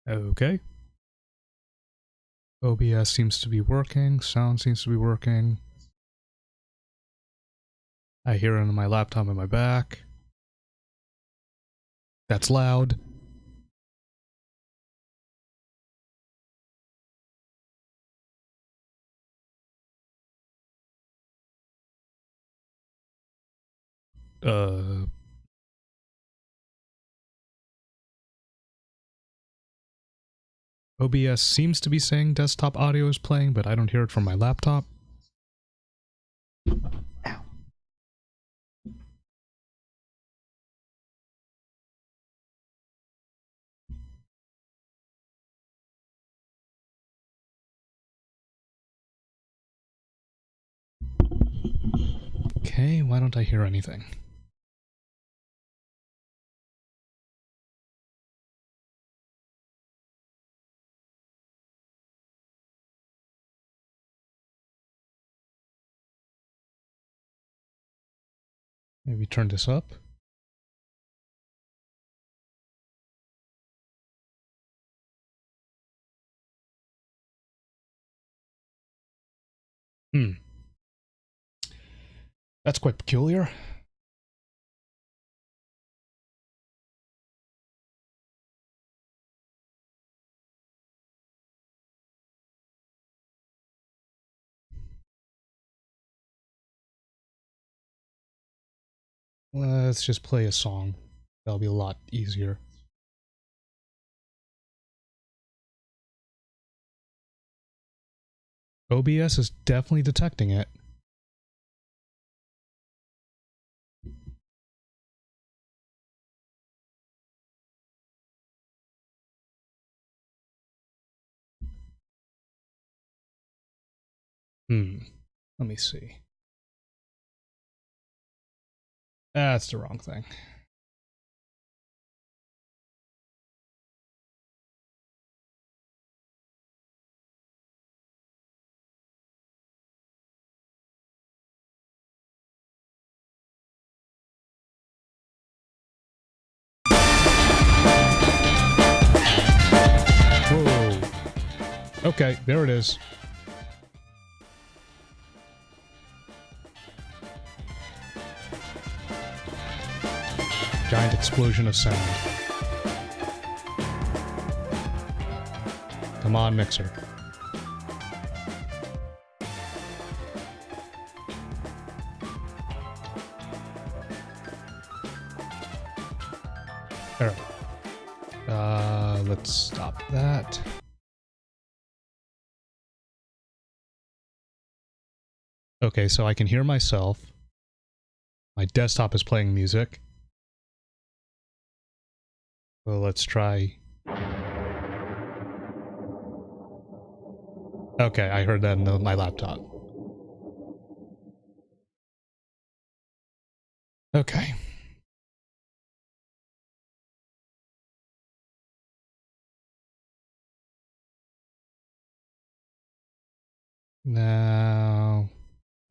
Okay. OBS seems to be working, sound seems to be working. I hear it on my laptop in my back. That's loud. OBS seems to be saying desktop audio is playing, but I don't hear it from my laptop. Ow. Okay, why don't I hear anything? Maybe turn this up. That's quite peculiar. Let's just play a song. That'll be a lot easier. OBS is definitely detecting it. Let me see. That's the wrong thing. Whoa. Okay, there it is. Giant explosion of sound. Come on, mixer. Alright. Let's stop that. Okay, so I can hear myself. My desktop is playing music. Well, let's try. Okay, I heard that in my laptop. Okay. Now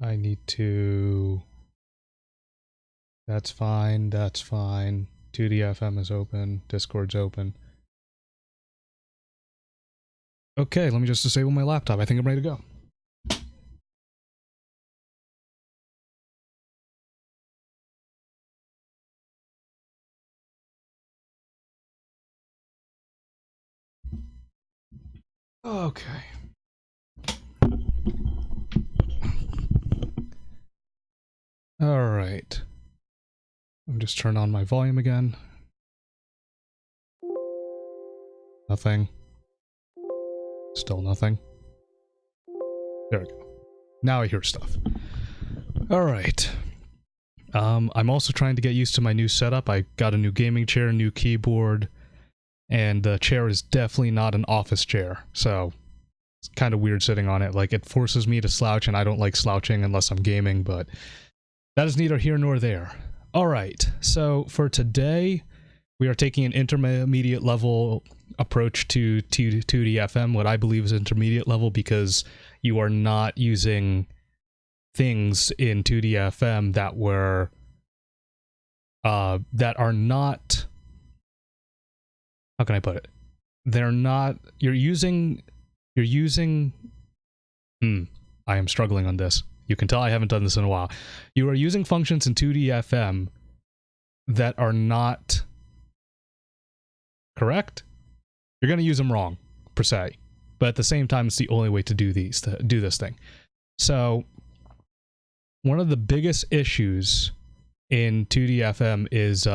I need to. That's fine. That's fine. 2DFM is open. Discord's open. Okay, let me just disable my laptop. I think I'm ready to go. Okay. All right. Let me just turn on my volume again. Nothing. Still nothing. There we go. Now I hear stuff. All right. I'm also trying to get used to my new setup. I got a new gaming chair, new keyboard, and the chair is definitely not an office chair. So it's kind of weird sitting on it. Like, it forces me to slouch, and I don't like slouching unless I'm gaming, but that is neither here nor there. All right. So for today, we are taking an intermediate level approach to 2DFM, what I believe is intermediate level, because you are not using things in 2DFM that were that are not, how can I put it? they're not, you're using, I am struggling on this. You can tell I haven't done this in a while. You are using functions in 2D FM that are not correct. You're going to use them wrong, per se. But at the same time, it's the only way to do this thing. So, one of the biggest issues in 2D FM is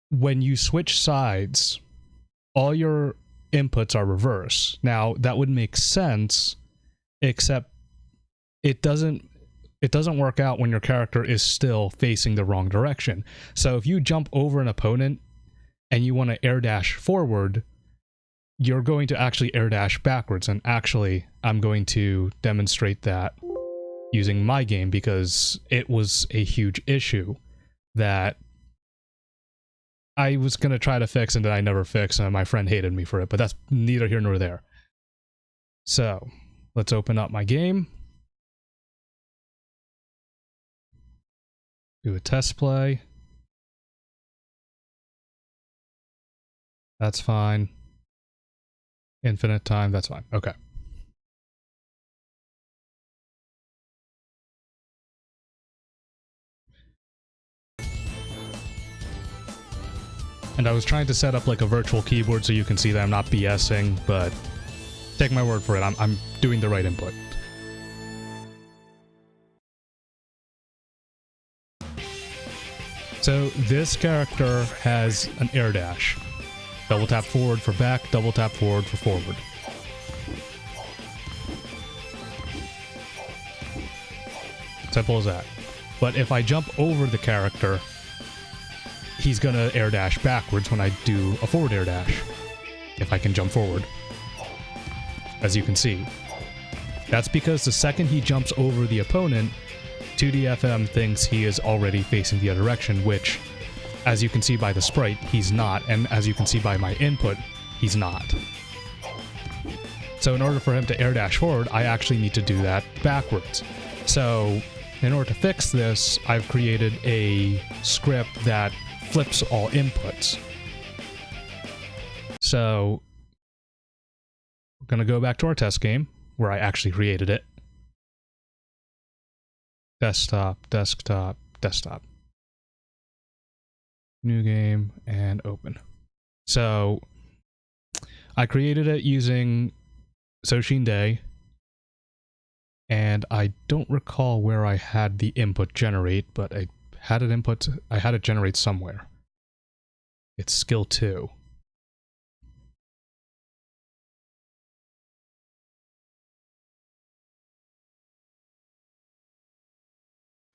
when you switch sides, all your inputs are reverse. Now, that would make sense, except it doesn't work out when your character is still facing the wrong direction. So if you jump over an opponent and you want to air dash forward, you're going to actually air dash backwards. And actually, I'm going to demonstrate that using my game, because it was a huge issue that I was going to try to fix and that I never fixed, and my friend hated me for it, but that's neither here nor there. So, let's open up my game. Do a test play. That's fine. Infinite time, that's fine. Okay. And I was trying to set up like a virtual keyboard so you can see that I'm not BSing, but take my word for it, I'm doing the right input. So this character has an air dash. Double tap forward for back, double tap forward for forward. Simple as that. But if I jump over the character, he's gonna air dash backwards when I do a forward air dash, if I can jump forward, as you can see. That's because the second he jumps over the opponent, 2DFM thinks he is already facing the other direction, which, as you can see by the sprite, he's not, and as you can see by my input, he's not. So in order for him to air dash forward, I actually need to do that backwards. So in order to fix this, I've created a script that flips all inputs. So we're going to go back to our test game, where I actually created it. Desktop, desktop, desktop. New game, and open. So I created it using Soshin Day, and I don't recall where I had the input generate, but I had it generate somewhere. It's skill 2.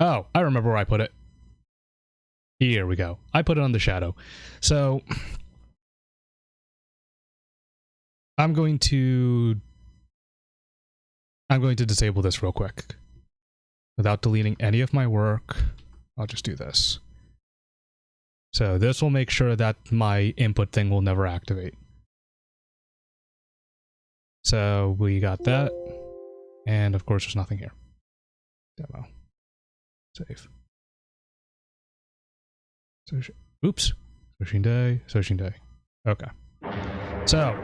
Oh, I remember where I put it. Here we go. I put it on the shadow. So I'm going to disable this real quick. Without deleting any of my work, I'll just do this. So this will make sure that my input thing will never activate. So we got that. And of course there's nothing here. Demo. Save. Oops. Soshin Day, Soshin Day. Okay. So,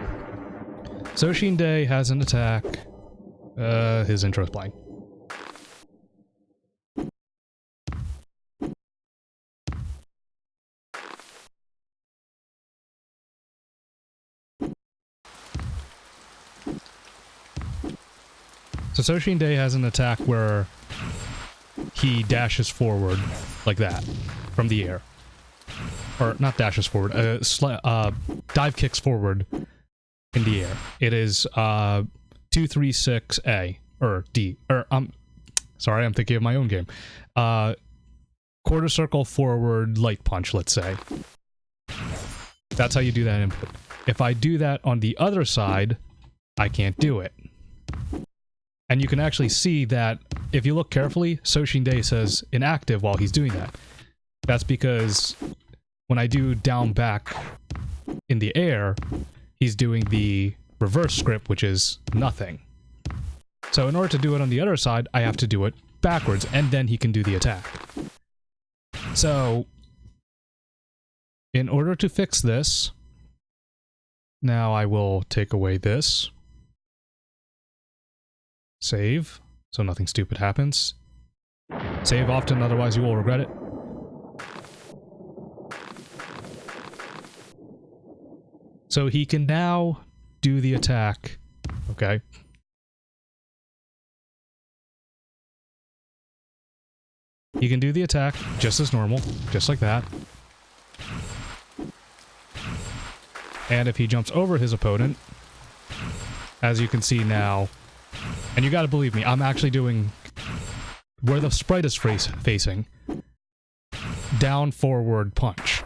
Soshin Day has an attack. His intro is playing. So Soshin Day has an attack where he dashes forward like that from the air. Or not dashes forward, dive kicks forward in the air. It is 236A or D. Or sorry, I'm thinking of my own game. Quarter circle forward light punch, let's say. That's how you do that input. If I do that on the other side, I can't do it. And you can actually see that if you look carefully, Soshin Day says inactive while he's doing that. That's because when I do down back in the air, he's doing the reverse script, which is nothing. So in order to do it on the other side, I have to do it backwards, and then he can do the attack. So in order to fix this, now I will take away this. Save, so nothing stupid happens. Save often, otherwise you will regret it. So he can now do the attack, okay? He can do the attack just as normal, just like that. And if he jumps over his opponent, as you can see now, and you gotta believe me, I'm actually doing where the sprite is facing, down, forward, punch.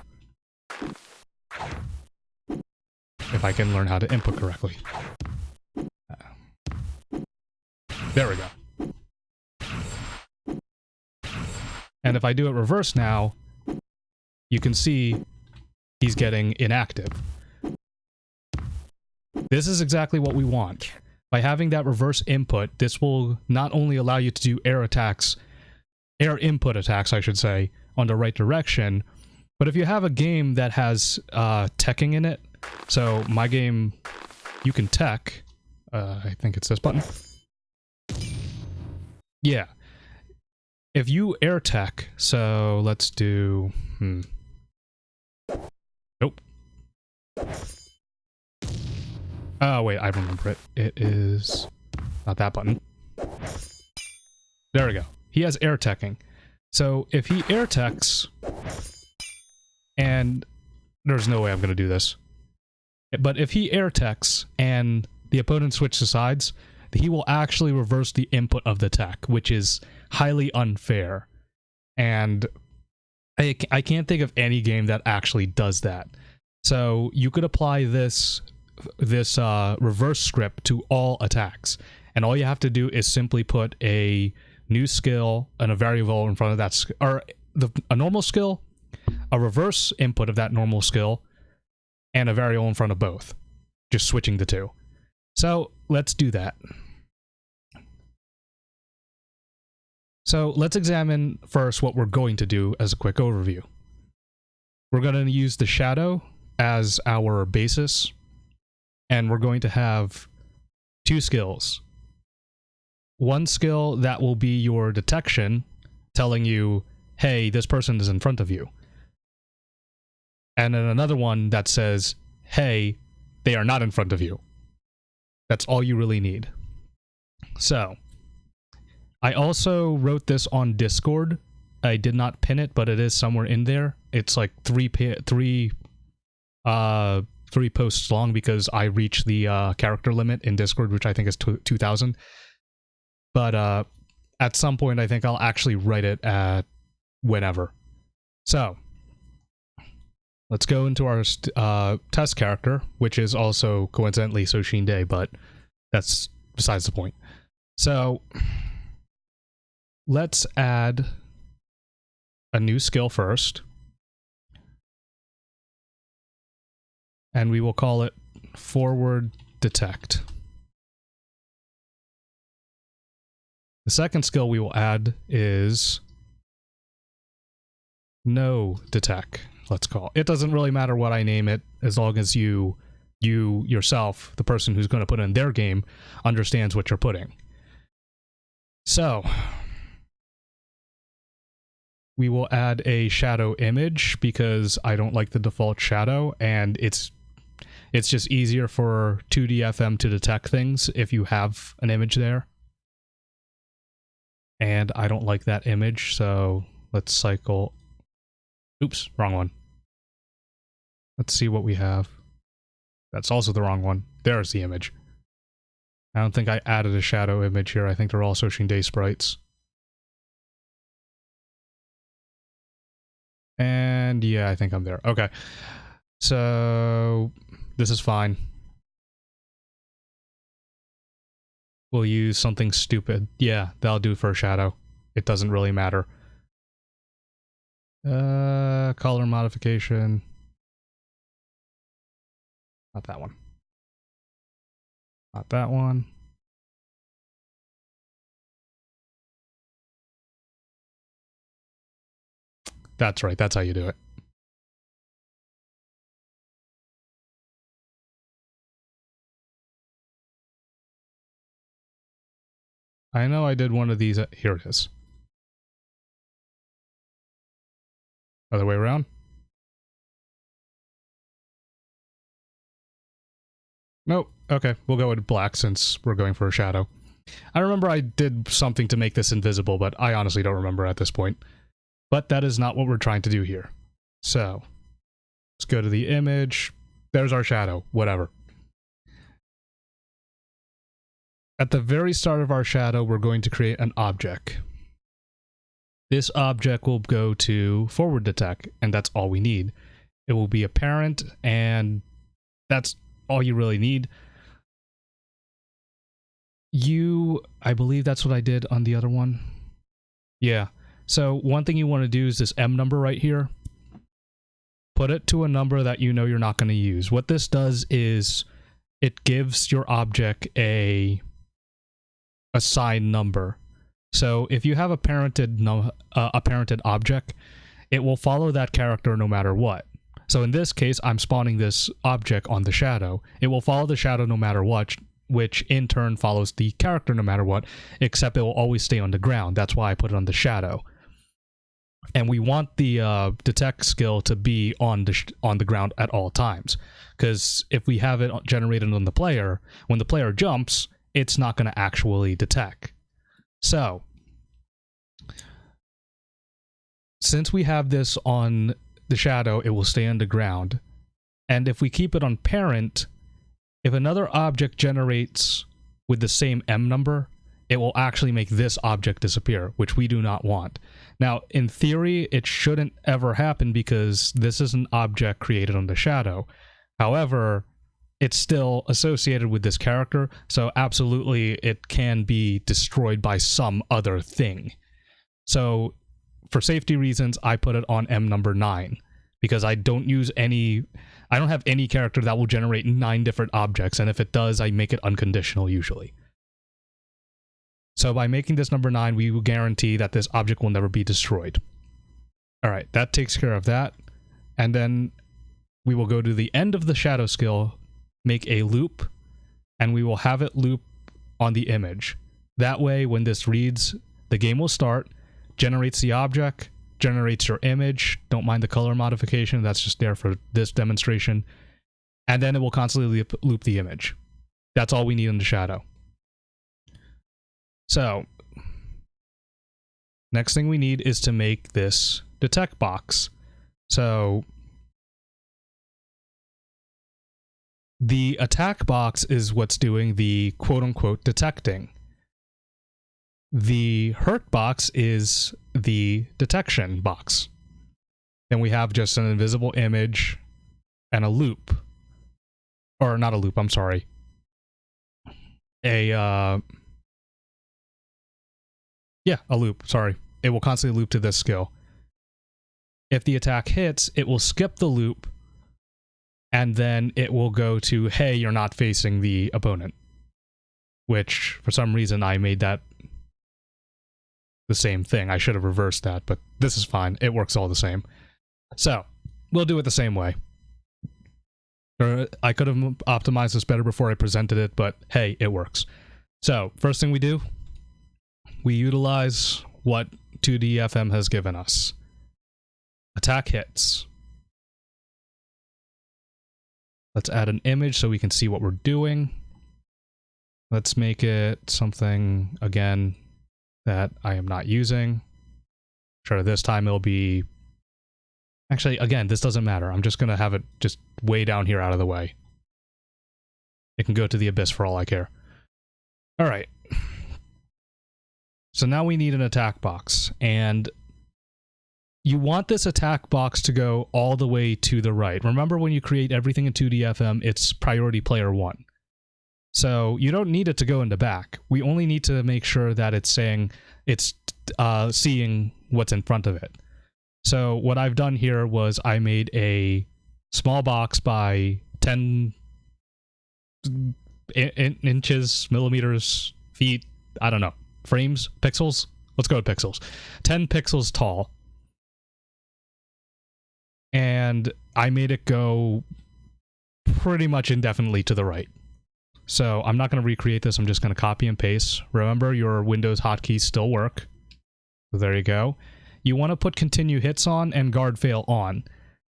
If I can learn how to input correctly. There we go. And if I do it reverse now, you can see he's getting inactive. This is exactly what we want. By having that reverse input, this will not only allow you to do air attacks, air input attacks, I should say, on the right direction, but if you have a game that has teching in it, so my game, you can tech, I think it's this button. Yeah. If you air tech, so let's do, Nope. Oh, wait, I remember it. It is not that button. There we go. He has air teching. So if he air techs, and there's no way I'm going to do this, but if he air techs and the opponent switches sides, he will actually reverse the input of the tech, which is highly unfair. And I can't think of any game that actually does that. So you could apply this reverse script to all attacks, and all you have to do is simply put a new skill and a variable in front of that, or a normal skill, a reverse input of that normal skill, and a variable in front of both, just switching the two. So let's do that. So let's examine first what we're going to do as a quick overview. We're going to use the shadow as our basis, and we're going to have two skills. One skill that will be your detection, telling you, hey, this person is in front of you. And then another one that says, hey, they are not in front of you. That's all you really need. So, I also wrote this on Discord. I did not pin it, but it is somewhere in there. It's like three posts long because I reached the character limit in Discord, which I think is 2,000. But at some point, I think I'll actually write it at whenever. So, let's go into our test character, which is also coincidentally Soshin Day, but that's besides the point. So, let's add a new skill first. And we will call it Forward Detect. The second skill we will add is No Detect, let's call it. It doesn't really matter what I name it, as long as you yourself, the person who's going to put in their game, understands what you're putting. So, we will add a shadow image because I don't like the default shadow, and it's just easier for 2D-FM to detect things if you have an image there. And I don't like that image, so let's cycle... Oops, wrong one. Let's see what we have. That's also the wrong one. There's the image. I don't think I added a shadow image here. I think they're all Soshin Day sprites. And yeah, I think I'm there. Okay. So this is fine. We'll use something stupid. Yeah, that'll do for a shadow. It doesn't really matter. Color modification. Not that one. Not that one. That's right, that's how you do it. I know I did one of these. Here it is. Other way around. Nope. Okay, we'll go with black since we're going for a shadow. I remember I did something to make this invisible, but I honestly don't remember at this point. But that is not what we're trying to do here. So, let's go to the image. There's our shadow. Whatever. At the very start of our shadow, we're going to create an object. This object will go to forward detect, and that's all we need. It will be apparent, and that's all you really need. I believe that's what I did on the other one. Yeah. So one thing you want to do is this M number right here. Put it to a number that you know you're not going to use. What this does is it gives your object a assigned number. So if you have a parented object, it will follow that character no matter what. So in this case, I'm spawning this object on the shadow. It will follow the shadow no matter what, which in turn follows the character no matter what, except it will always stay on the ground. That's why I put it on the shadow. And we want the detect skill to be on the ground at all times, because if we have it generated on the player, when the player jumps, it's not going to actually detect. So, since we have this on the shadow, it will stay on the ground. And if we keep it on parent, if another object generates with the same M number, it will actually make this object disappear, which we do not want. Now, in theory, it shouldn't ever happen because this is an object created on the shadow. However, it's still associated with this character, so absolutely it can be destroyed by some other thing. So, for safety reasons, I put it on M number 9, because I don't have any character that will generate 9 different objects, and if it does, I make it unconditional usually. So by making this number 9, we will guarantee that this object will never be destroyed. Alright, that takes care of that. And then we will go to the end of the shadow skill, make a loop, and we will have it loop on the image. That way, when this reads, the game will start, generates the object, generates your image. Don't mind the color modification, that's just there for this demonstration. And then it will constantly loop the image. That's all we need in the shadow. So, next thing we need is to make this detect box. So, the attack box is what's doing the quote-unquote detecting. The hurt box is the detection box. Then we have just an invisible image and a loop. Or not a loop, I'm sorry. A loop, sorry. It will constantly loop to this skill. If the attack hits, it will skip the loop, and then it will go to, hey, you're not facing the opponent. Which, for some reason, I made that the same thing. I should have reversed that, but this is fine. It works all the same. So, we'll do it the same way. I could have optimized this better before I presented it, but hey, it works. So, first thing we do, we utilize what 2DFM has given us. Attack hits. Let's add an image so we can see what we're doing. Let's make it something, again, that I am not using. Sure, this time it'll be... Actually, again, this doesn't matter. I'm just going to have it just way down here out of the way. It can go to the abyss for all I care. Alright. So now we need an attack box, and you want this attack box to go all the way to the right. Remember, when you create everything in 2DFM, it's priority player 1. So you don't need it to go in the back. We only need to make sure that it's saying it's seeing what's in front of it. So what I've done here was I made a small box by 10 inches, millimeters, feet, I don't know. Frames? Pixels? Let's go with pixels. 10 pixels tall. And I made it go pretty much indefinitely to the right. So I'm not going to recreate this. I'm just going to copy and paste. Remember, your Windows hotkeys still work. So there you go. You want to put continue hits on and guard fail on.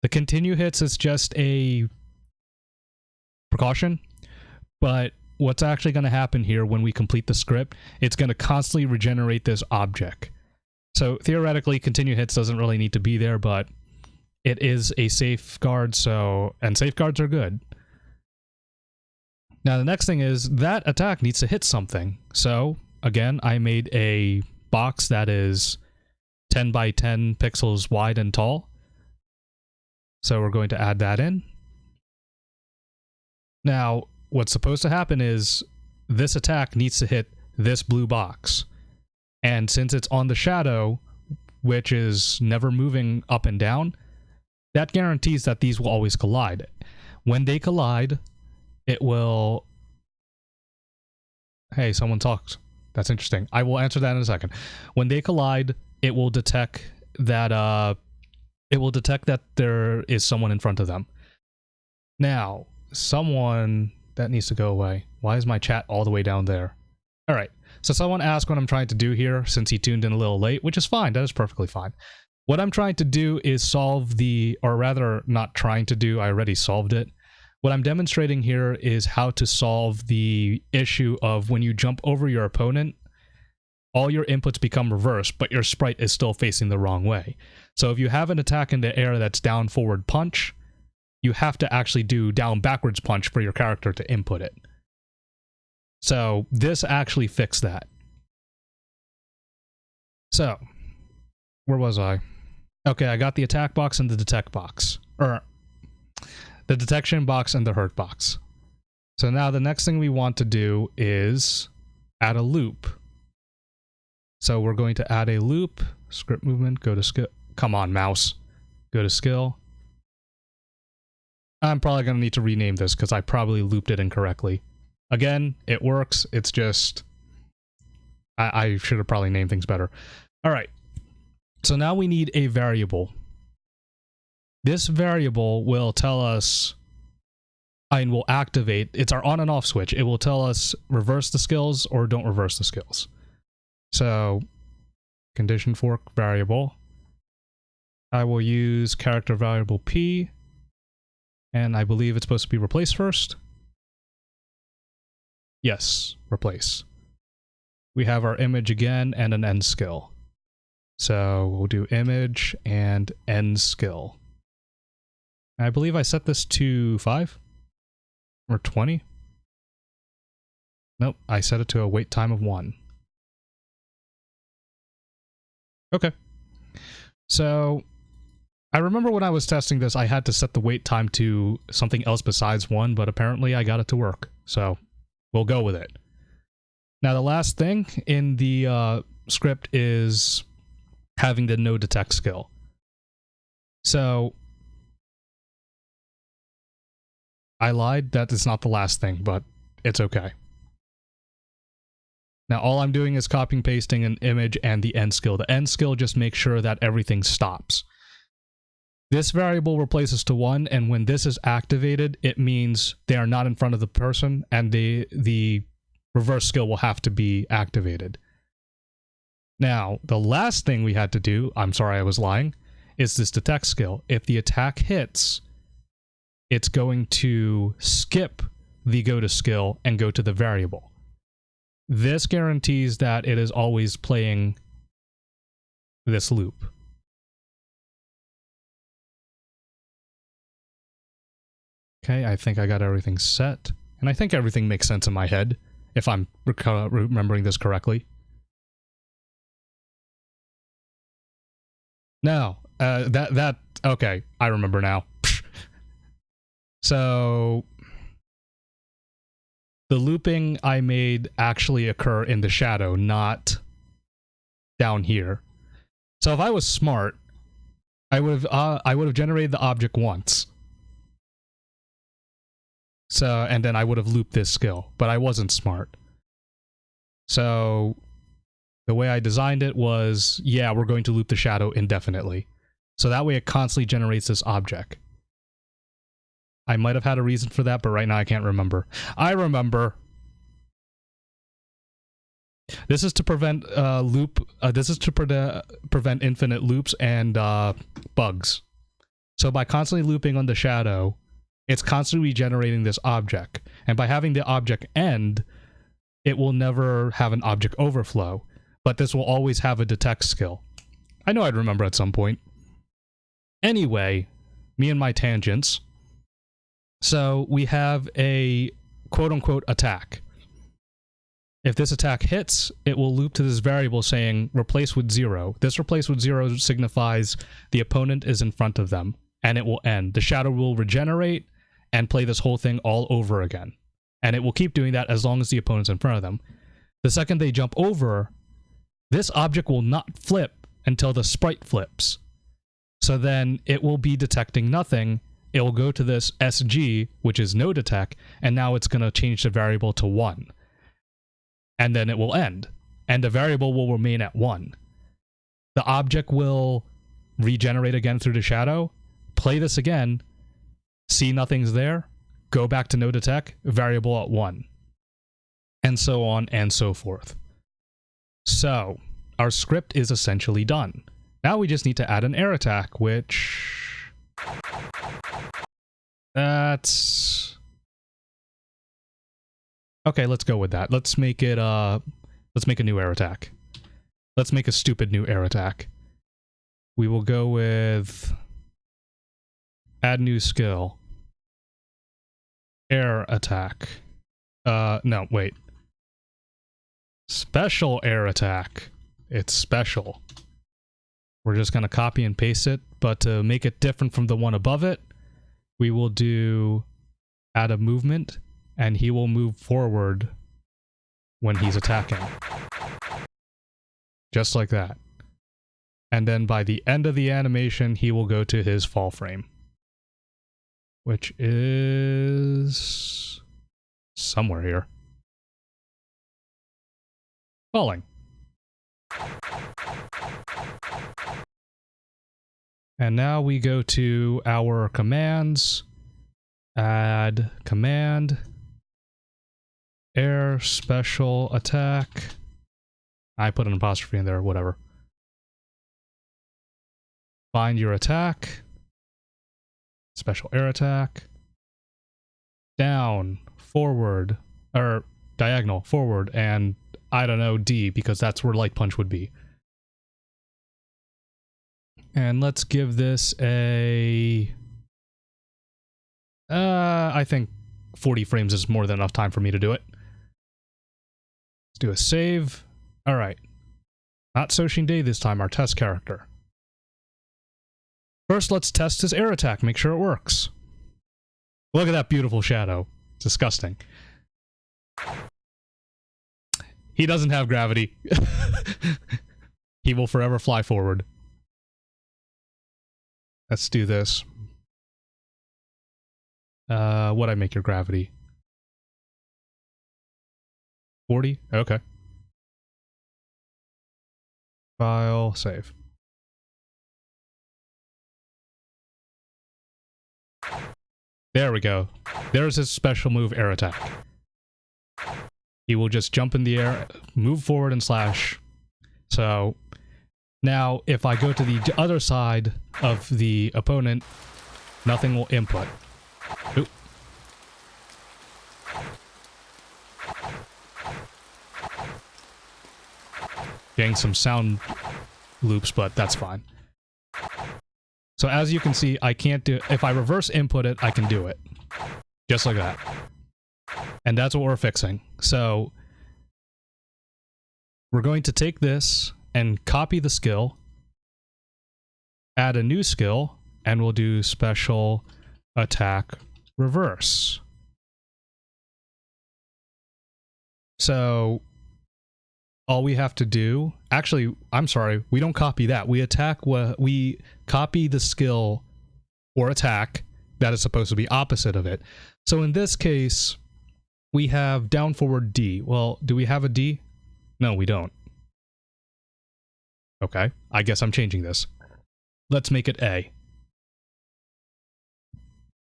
The continue hits is just a precaution, but what's actually going to happen here when we complete the script, it's going to constantly regenerate this object. So theoretically, continue hits doesn't really need to be there, but it is a safeguard, and safeguards are good. Now the next thing is that attack needs to hit something. So again, I made a box that is 10 by 10 pixels wide and tall. So we're going to add that in. Now, what's supposed to happen is this attack needs to hit this blue box. And since it's on the shadow, which is never moving up and down, that guarantees that these will always collide. When they collide, it will... Hey, someone talks. That's interesting. I will answer that in a second. When they collide, it will detect that there is someone in front of them. Now, someone... That needs to go away. Why is my chat all the way down there? Alright, so someone asked what I'm trying to do here, since he tuned in a little late, which is fine. That is perfectly fine. What I'm trying to do is solve the... Or rather, not trying to do, I already solved it. What I'm demonstrating here is how to solve the issue of when you jump over your opponent, all your inputs become reversed, but your sprite is still facing the wrong way. So if you have an attack in the air that's down forward punch, you have to actually do down backwards punch for your character to input it. So this actually fixed that. So, where was I? Okay, I got the attack box and the detect box. Or, the detection box and the hurt box. So now the next thing we want to do is add a loop. So we're going to add a loop, script movement, go to skill. Come on, mouse. Go to skill. I'm probably going to need to rename this because I probably looped it incorrectly. Again, it works. It's just... I should have probably named things better. Alright. So now we need a variable. This variable will tell us... and will activate... It's our on and off switch. It will tell us reverse the skills or don't reverse the skills. So, condition fork variable. I will use character variable P. And I believe it's supposed to be replace first. Yes, replace. We have our image again and an end skill. So we'll do image and end skill. I believe I set this to 5 or 20. Nope, I set it to a wait time of 1. Okay. So I remember when I was testing this, I had to set the wait time to something else besides 1, but apparently I got it to work. So we'll go with it. Now the last thing in the script is having the no detect skill. So I lied, that is not the last thing, but it's okay. Now all I'm doing is copying pasting an image and the end skill. The end skill just makes sure that everything stops. This variable replaces to 1, and when this is activated, it means they are not in front of the person, and the reverse skill will have to be activated. Now, the last thing we had to do, I'm sorry I was lying, is this detect skill. If the attack hits, it's going to skip the go to skill and go to the variable. This guarantees that it is always playing this loop. Okay, I think I got everything set. And I think everything makes sense in my head, if I'm remembering this correctly. No, okay, I remember now. So, the looping I made actually occur in the shadow, not down here. So if I was smart, I would have generated the object once. So, and then I would have looped this skill, but I wasn't smart. So, the way I designed it was, yeah, we're going to loop the shadow indefinitely. So that way it constantly generates this object. I might have had a reason for that, but right now I can't remember. I remember. This is to prevent prevent infinite loops and bugs. So by constantly looping on the shadow, it's constantly regenerating this object. And by having the object end, it will never have an object overflow. But this will always have a detect skill. I know I'd remember at some point. Anyway, me and my tangents. So we have a quote-unquote attack. If this attack hits, it will loop to this variable saying replace with 0. This replace with 0 signifies the opponent is in front of them, and it will end. The shadow will regenerate and play this whole thing all over again. And it will keep doing that as long as the opponent's in front of them. The second they jump over, this object will not flip until the sprite flips. So then it will be detecting nothing. It will go to this SG, which is no detect, and now it's going to change the variable to 1. And then it will end. And the variable will remain at 1. The object will regenerate again through the shadow, play this again, see nothing's there, go back to no detect, variable at 1. And so on and so forth. So, our script is essentially done. Now we just need to add an air attack, which... That's... Okay, let's go with that. Let's make it, let's make a new air attack. Let's make a stupid new air attack. We will go with... Add new skill. Air attack. No, wait. Special air attack. It's special. We're just gonna copy and paste it, but to make it different from the one above it, we will do add a movement, and he will move forward when he's attacking. Just like that. And then by the end of the animation, he will go to his fall frame. Which is... somewhere here. Falling. And now we go to our commands. Add command. Air special attack. I put an apostrophe in there, whatever. Find your attack. Special air attack. Down, forward, or diagonal, forward, and I don't know, D, because that's where Light Punch would be. And let's give this a... I think 40 frames is more than enough time for me to do it. Let's do a save. Alright. Not Soshin Day this time, our test character. First, let's test his air attack, make sure it works. Look at that beautiful shadow. It's disgusting. He doesn't have gravity. He will forever fly forward. Let's do this. What'd I make your gravity? 40? Okay. File, save. There we go. There's his special move, air attack. He will just jump in the air, move forward, and slash. So, now, if I go to the other side of the opponent, nothing will input. Oop. Getting some sound loops, but that's fine. So as you can see, I can't do... If I reverse input it, I can do it. Just like that. And that's what we're fixing. So we're going to take this and copy the skill, add a new skill, and we'll do special attack reverse. So all we have to do... Actually, I'm sorry, we don't copy that. We copy the skill or attack that is supposed to be opposite of it. So in this case, we have down forward D. Well, do we have a D? No, we don't. Okay, I guess I'm changing this. Let's make it A.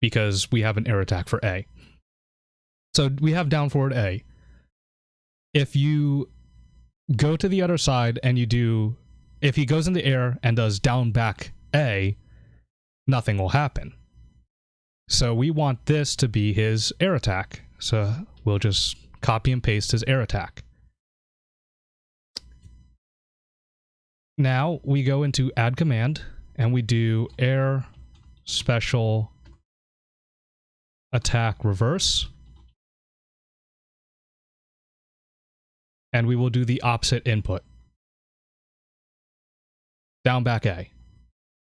because we have an air attack for A. So we have down forward A. If you go to the other side and you do, if he goes in the air and does down back A, nothing will happen. So we want this to be his air attack. So we'll just copy and paste his air attack. Now we go into add command and we do air special attack reverse. And we will do the opposite input. Down back A.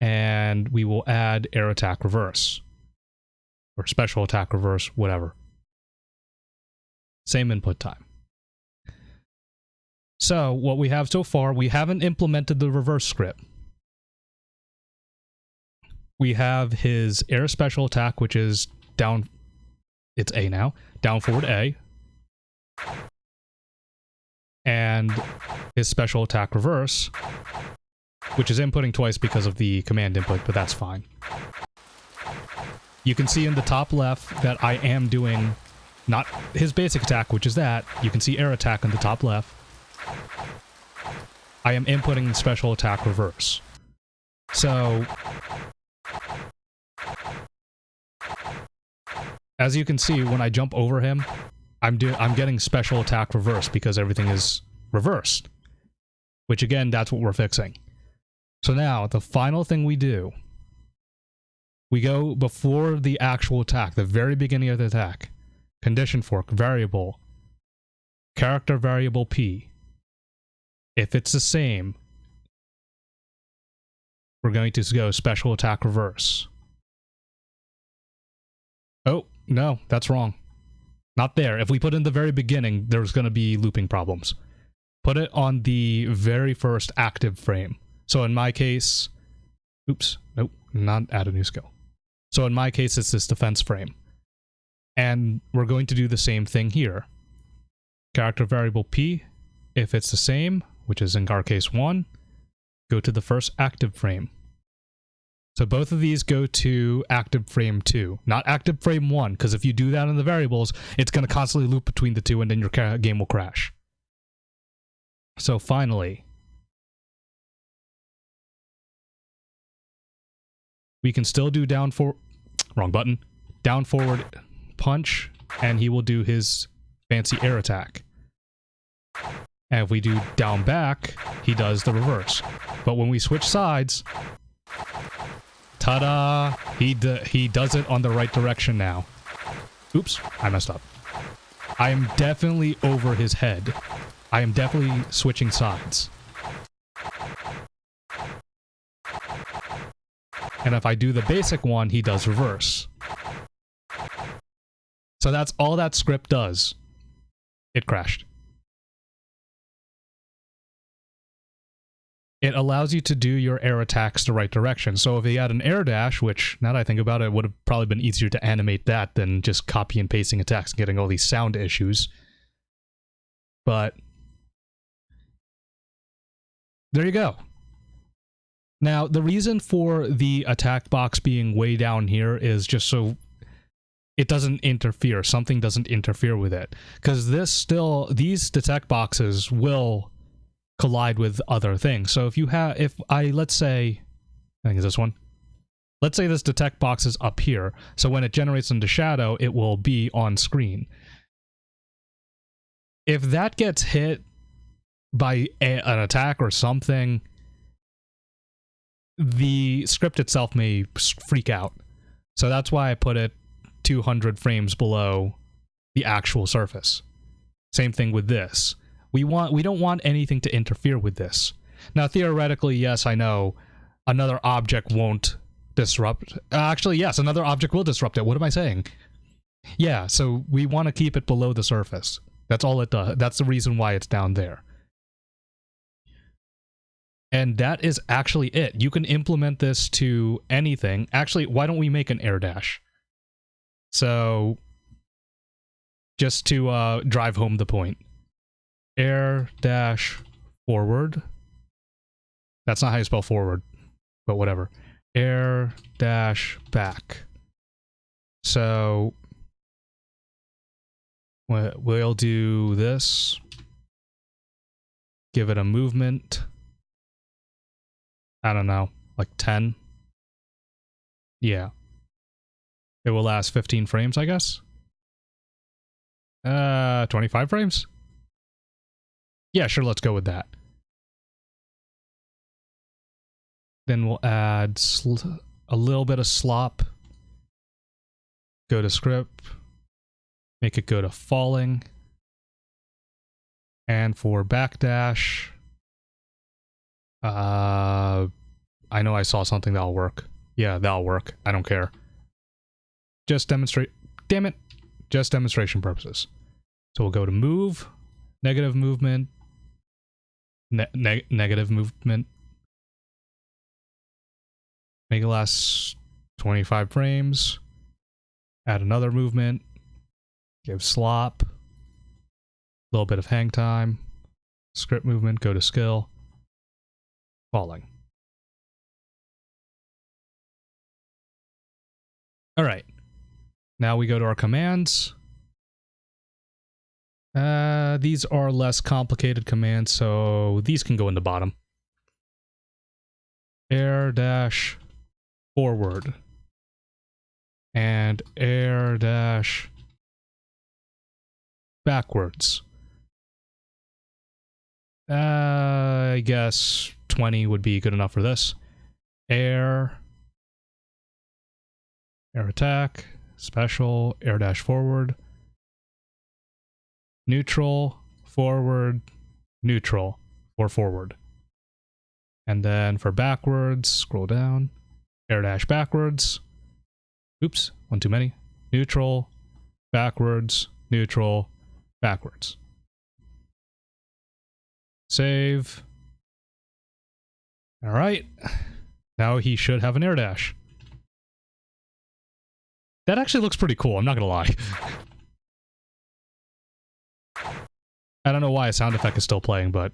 And we will add air attack reverse. Or special attack reverse, whatever. Same input time. So, what we have so far, we haven't implemented the reverse script. We have his air special attack, which is down... It's A now. Down forward A. And his special attack reverse, which is inputting twice because of the command input, but that's fine. You can see in the top left that I am doing not his basic attack, which is that. You can see air attack in the top left. I am inputting the special attack reverse. So, as you can see, when I jump over him, I'm getting special attack reverse because everything is reversed. Which again, that's what we're fixing. So now, the final thing we do, we go before the actual attack, the very beginning of the attack. Condition fork, variable, character variable P. If it's the same, we're going to go special attack reverse. Oh, no, that's wrong. Not there. If we put in the very beginning, there's going to be looping problems. Put it on the very first active frame. So in my case... Oops. Nope. Not add a new skill. So in my case, it's this defense frame. And we're going to do the same thing here. Character variable P. If it's the same, which is in our case 1, go to the first active frame. So both of these go to active frame 2, not active frame 1, because if you do that in the variables, it's going to constantly loop between the two and then your game will crash. So finally, we can still do down forward punch, and he will do his fancy air attack. And if we do down back, he does the reverse. But when we switch sides, ta-da! He does it on the right direction now. Oops, I messed up. I am definitely over his head. I am definitely switching sides. And if I do the basic one, he does reverse. So that's all that script does. It crashed. It allows you to do your air attacks the right direction. So if he had an air dash, which, now that I think about it, would have probably been easier to animate that than just copy and pasting attacks and getting all these sound issues. But there you go. Now, the reason for the attack box being way down here is just so it doesn't interfere. Something doesn't interfere with it. Because these detect boxes will collide with other things. So let's say, I think it's this one. Let's say this detect box is up here. So when it generates into shadow, it will be on screen. If that gets hit by an attack or something, the script itself may freak out. So that's why I put it 200 frames below the actual surface. Same thing with this. We don't want anything to interfere with this. Now, theoretically, yes, I know another object won't disrupt. Actually, yes, another object will disrupt it. What am I saying? Yeah, so we want to keep it below the surface. That's all it does. That's the reason why it's down there. And that is actually it. You can implement this to anything. Actually, why don't we make an air dash? So, just to drive home the point. Air dash forward. That's not how you spell forward, but whatever. Air dash back. So we'll do this. Give it a movement. I don't know, like 10. Yeah. It will last 15 frames, I guess. 25 frames? Yeah, sure, let's go with that. Then we'll add a little bit of slop. Go to script. Make it go to falling. And for backdash, I know I saw something that'll work. Yeah, that'll work. I don't care. Just demonstrate. Damn it. Just demonstration purposes. So we'll go to move, negative movement, negative movement. Make it last 25 frames. Add another movement. Give slop. A little bit of hang time. Script movement, go to skill. Falling. Alright. Now we go to our commands. These are less complicated commands, so these can go in the bottom. Air dash forward. And air dash backwards. I guess 20 would be good enough for this. Air attack, special, air dash forward, neutral, forward, neutral, or forward. And then for backwards, scroll down, air dash backwards. Oops, one too many. Neutral, backwards, neutral, backwards. Save. All right. Now he should have an air dash. That actually looks pretty cool, I'm not gonna lie. I don't know why a sound effect is still playing, but...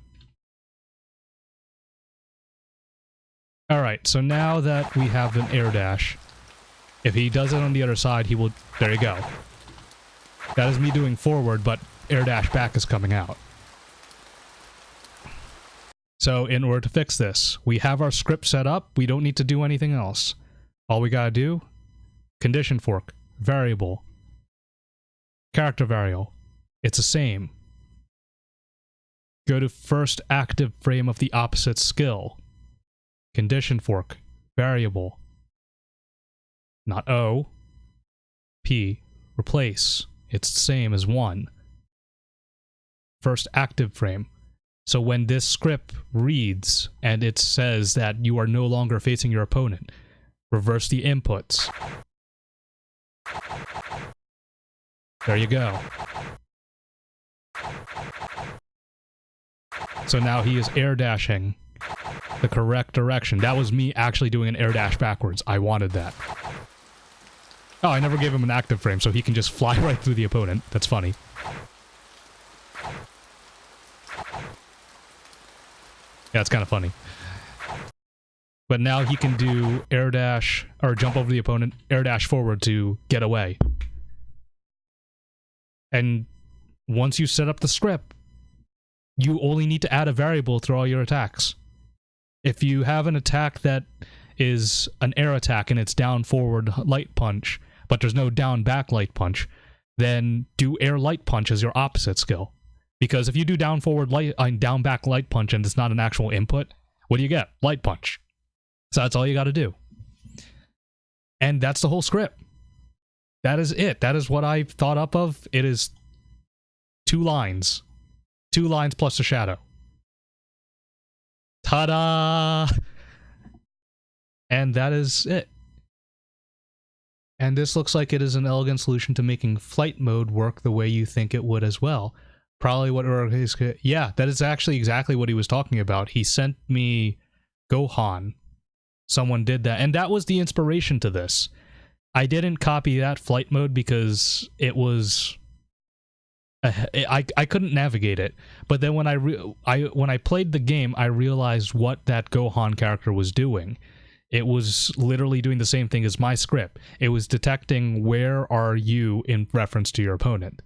Alright, so now that we have an air dash, if he does it on the other side, he will... There you go. That is me doing forward, but air dash back is coming out. So in order to fix this, we have our script set up, we don't need to do anything else. All we gotta do, condition fork, variable, character variable, it's the same. Go to first active frame of the opposite skill. Condition fork, variable, not O, P, replace, it's the same as 1. First active frame. So when this script reads and it says that you are no longer facing your opponent, reverse the inputs. There you go. So now he is air dashing the correct direction. That was me actually doing an air dash backwards. I wanted that. Oh, I never gave him an active frame, so he can just fly right through the opponent. That's funny. Yeah, it's kind of funny. But now he can do air dash, or jump over the opponent, air dash forward to get away. And once you set up the script, you only need to add a variable through all your attacks. If you have an attack that is an air attack and it's down forward light punch, but there's no down back light punch, then do air light punch as your opposite skill. Because if you do down forward light, down back light punch and it's not an actual input, what do you get? Light punch. So that's all you got to do. And that's the whole script. That is it. That is what I thought up of. It is 2 lines. 2 lines plus a shadow. Ta-da! And that is it. And this looks like it is an elegant solution to making flight mode work the way you think it would as well. Probably what is... Yeah, that is actually exactly what he was talking about. He sent me Gohan. Someone did that. And that was the inspiration to this. I didn't copy that flight mode because it was... I couldn't navigate it. But then when I played the game, I realized what that Gohan character was doing. it was literally doing the same thing as my script. It was detecting where are you in reference to your opponent.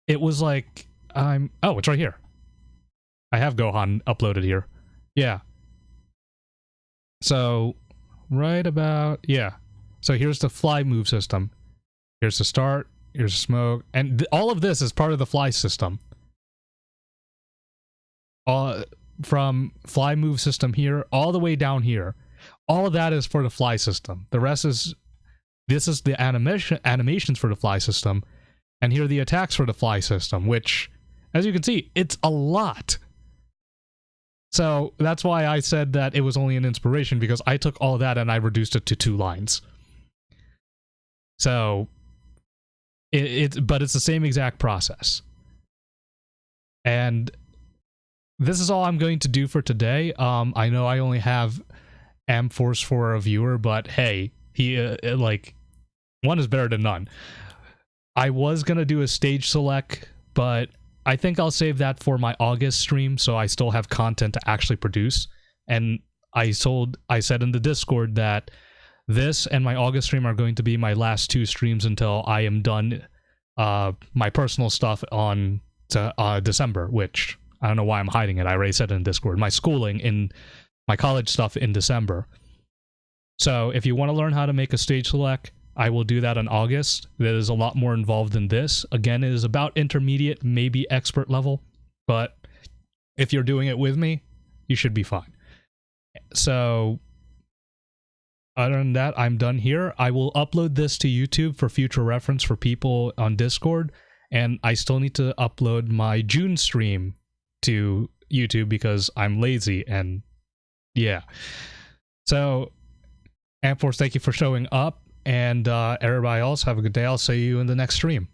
It was like, oh, it's right here. I have Gohan uploaded here. Yeah. So, right about, yeah. So here's the fly move system. Here's the start, here's the smoke, and all of this is part of the fly system. From fly move system here, all the way down here. All of that is for the fly system. The rest is, this is the animations for the fly system, and here are the attacks for the fly system, which, as you can see, it's a lot. So that's why I said that it was only an inspiration, because I took all of that and I reduced it to 2 lines. So, but it's the same exact process. And this is all I'm going to do for today. I know I only have Amforce for a viewer, but hey, he, like, one is better than none. I was gonna do a stage select, but I think I'll save that for my August stream, so I still have content to actually produce. And I said in the Discord that this and my August stream are going to be my last 2 streams until I am done my personal stuff on December, which I don't know why I'm hiding it. I already said it in Discord. My schooling in my college stuff in December. So if you want to learn how to make a stage select, I will do that in August. That is a lot more involved than this. Again, it is about intermediate, maybe expert level, but if you're doing it with me, you should be fine. So, other than that, I'm done here. I will upload this to YouTube for future reference for people on Discord, and I still need to upload my June stream to YouTube because I'm lazy, and yeah. So, Amforce, thank you for showing up. And everybody else, have a good day. I'll see you in the next stream.